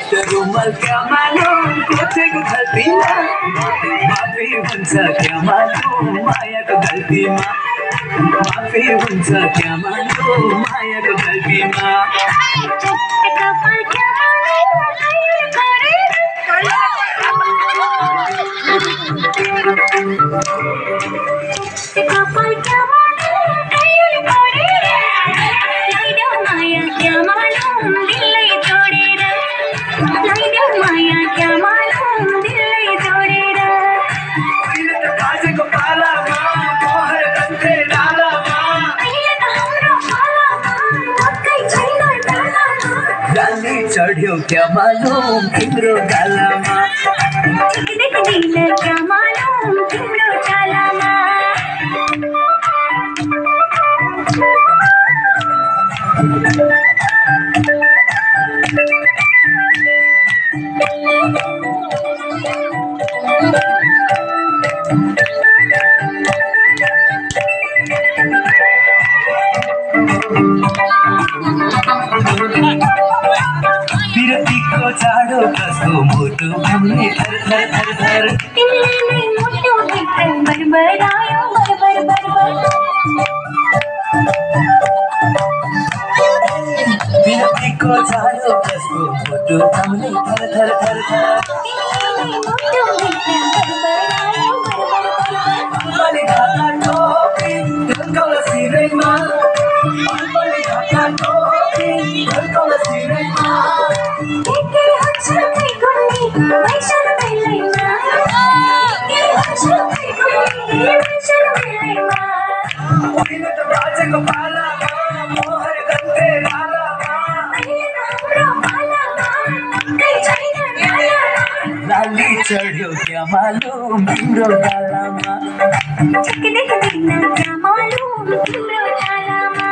त्यो रुमाल क्या मालुम कोठेको गल्तीमा माफी हुन्छ क्या मालुम मायाको गल्तीमा माफी हुन्छ क्या मालुम मायाको गल्तीमा चढ्यो क्या मालुम तिम्रो गालामा क्या मालुम तिम्रो चालामा विरतीको चाडो कस्तो मुटु घामले थर थर थर थर तिमीले मुटु भित्र बरबरायो बरबर बरबर विरतीको चाडो कस्तो मुटु घामले थर थर थर थर तिमीले मुटु भित्र बरबरायो बरबर बरबर अनि ढाका टोपी ढल्काउला सिरैमा अनि ढाका टोपी ढल्काउला सिरैमा लाली चढ्यो क्या मालुम तिम्रो गालामा क्या मालुम तिम्रो गालामा